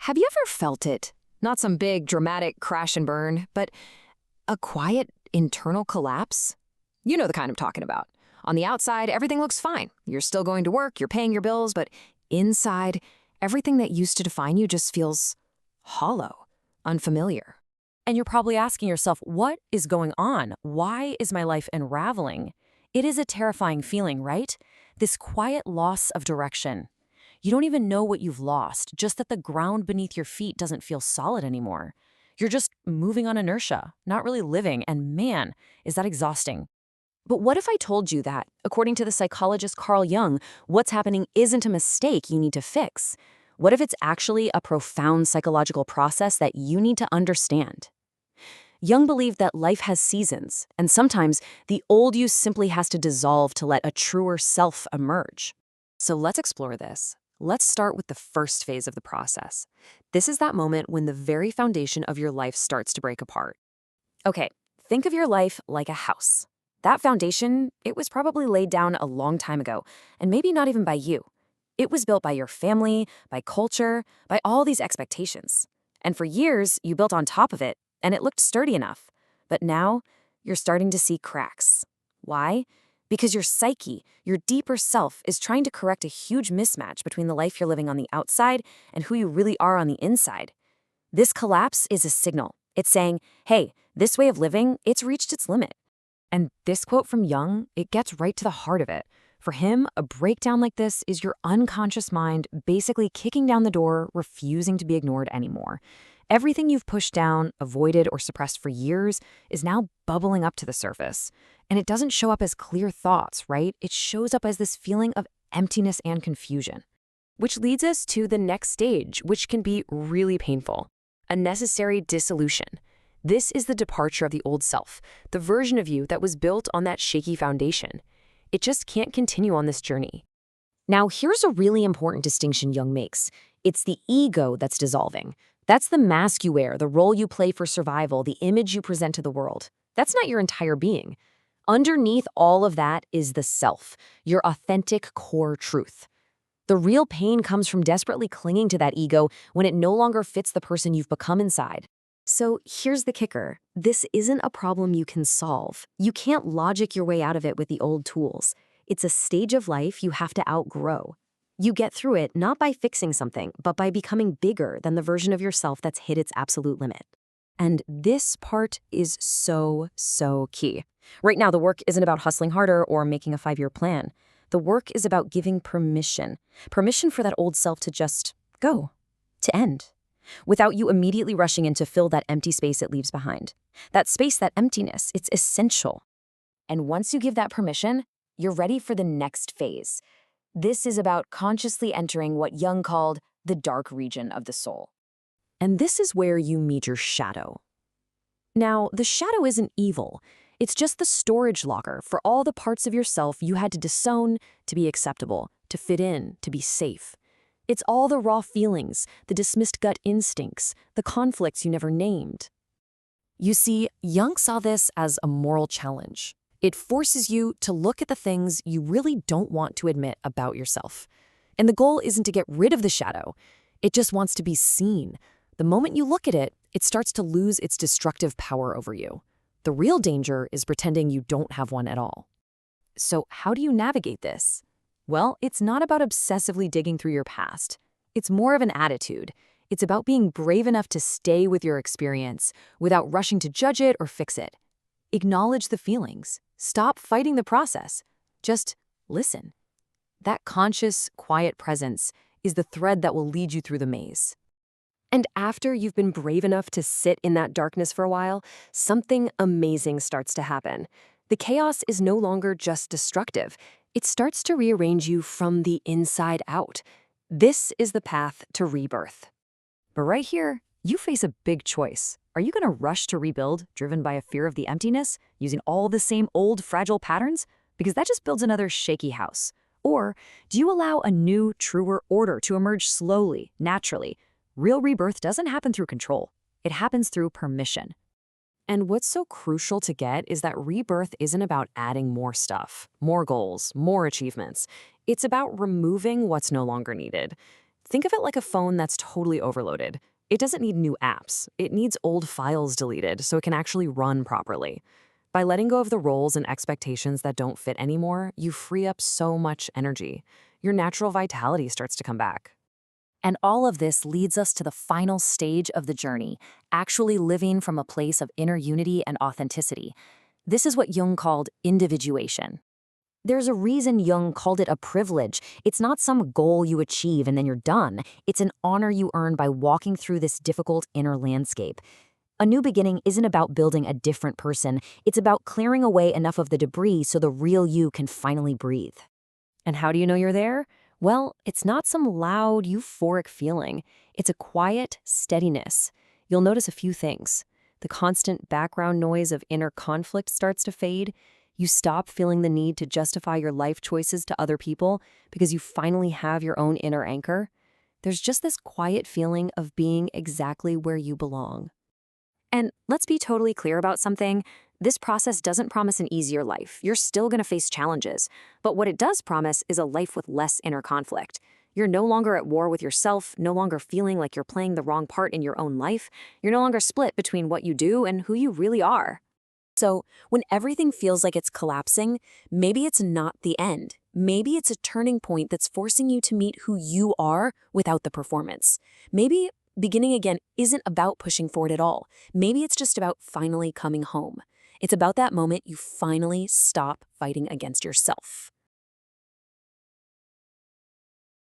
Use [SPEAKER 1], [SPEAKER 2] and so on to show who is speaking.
[SPEAKER 1] Have you ever felt it? Not some big, dramatic crash and burn, but a quiet, internal collapse? You know the kind I'm talking about. On the outside, everything looks fine. You're still going to work, you're paying your bills, but inside, everything that used to define you just feels hollow, unfamiliar.
[SPEAKER 2] And you're probably asking yourself, what is going on? Why is my life unraveling? It is a terrifying feeling, right? This quiet loss of direction. You don't even know what you've lost, just that the ground beneath your feet doesn't feel solid anymore. You're just moving on inertia, not really living, and man, is that exhausting. But what if I told you that, according to the psychologist Carl Jung, what's happening isn't a mistake you need to fix? What if it's actually a profound psychological process that you need to understand? Jung believed that life has seasons, and sometimes the old you simply has to dissolve to let a truer self emerge. So let's explore this. Let's start with the first phase of the process. This is that moment when the very foundation of your life starts to break apart. Okay, think of your life like a house. That foundation, it was probably laid down a long time ago, and maybe not even by you. It was built by your family, by culture, by all these expectations. And for years, you built on top of it, and it looked sturdy enough. But now, you're starting to see cracks. Why? Because your psyche, your deeper self, is trying to correct a huge mismatch between the life you're living on the outside and who you really are on the inside. This collapse is a signal. It's saying, hey, this way of living, it's reached its limit. And this quote from Jung, it gets right to the heart of it. For him, a breakdown like this is your unconscious mind basically kicking down the door, refusing to be ignored anymore. Everything you've pushed down, avoided, or suppressed for years is now bubbling up to the surface. And it doesn't show up as clear thoughts, right? It shows up as this feeling of emptiness and confusion. Which leads us to the next stage, which can be really painful. A necessary dissolution. This is the departure of the old self, the version of you that was built on that shaky foundation. It just can't continue on this journey. Now, here's a really important distinction Jung makes. It's the ego that's dissolving. That's the mask you wear, the role you play for survival, the image you present to the world. That's not your entire being. Underneath all of that is the self, your authentic core truth. The real pain comes from desperately clinging to that ego when it no longer fits the person you've become inside. So here's the kicker. This isn't a problem you can solve. You can't logic your way out of it with the old tools. It's a stage of life you have to outgrow. You get through it not by fixing something, but by becoming bigger than the version of yourself that's hit its absolute limit. And this part is so key. Right now, the work isn't about hustling harder or making a 5-year plan. The work is about giving permission. Permission for that old self to just go, to end, without you immediately rushing in to fill that empty space it leaves behind. That space, that emptiness, it's essential. And once you give that permission, you're ready for the next phase. This is about consciously entering what Jung called the dark region of the soul. And this is where you meet your shadow. Now, the shadow isn't evil. It's just the storage locker for all the parts of yourself you had to disown to be acceptable, to fit in, to be safe. It's all the raw feelings, the dismissed gut instincts, the conflicts you never named. You see, Jung saw this as a moral challenge. It forces you to look at the things you really don't want to admit about yourself. And the goal isn't to get rid of the shadow. It just wants to be seen. The moment you look at it, it starts to lose its destructive power over you. The real danger is pretending you don't have one at all. So how do you navigate this? Well, it's not about obsessively digging through your past. It's more of an attitude. It's about being brave enough to stay with your experience without rushing to judge it or fix it. Acknowledge the feelings. Stop fighting the process. Just listen. That conscious, quiet presence is the thread that will lead you through the maze. And after you've been brave enough to sit in that darkness for a while, something amazing starts to happen. The chaos is no longer just destructive. It starts to rearrange you from the inside out. This is the path to rebirth. But right here, you face a big choice. Are you going to rush to rebuild, driven by a fear of the emptiness, using all the same old, fragile patterns? Because that just builds another shaky house. Or do you allow a new, truer order to emerge slowly, naturally? Real rebirth doesn't happen through control. It happens through permission. And what's so crucial to get is that rebirth isn't about adding more stuff, more goals, more achievements. It's about removing what's no longer needed. Think of it like a phone that's totally overloaded. It doesn't need new apps. It needs old files deleted so it can actually run properly. By letting go of the roles and expectations that don't fit anymore, you free up so much energy. Your natural vitality starts to come back.
[SPEAKER 3] And all of this leads us to the final stage of the journey, actually living from a place of inner unity and authenticity. This is what Jung called individuation. There's a reason Jung called it a privilege. It's not some goal you achieve and then you're done. It's an honor you earn by walking through this difficult inner landscape. A new beginning isn't about building a different person. It's about clearing away enough of the debris so the real you can finally breathe.
[SPEAKER 2] And how do you know you're there? Well, it's not some loud, euphoric feeling. It's a quiet steadiness. You'll notice a few things. The constant background noise of inner conflict starts to fade. You stop feeling the need to justify your life choices to other people because you finally have your own inner anchor. There's just this quiet feeling of being exactly where you belong.
[SPEAKER 1] And let's be totally clear about something. This process doesn't promise an easier life. You're still going to face challenges. But what it does promise is a life with less inner conflict. You're no longer at war with yourself, no longer feeling like you're playing the wrong part in your own life. You're no longer split between what you do and who you really are. So when everything feels like it's collapsing, maybe it's not the end. Maybe it's a turning point that's forcing you to meet who you are without the performance. Maybe beginning again isn't about pushing forward at all. Maybe it's just about finally coming home. It's about that moment you finally stop fighting against yourself.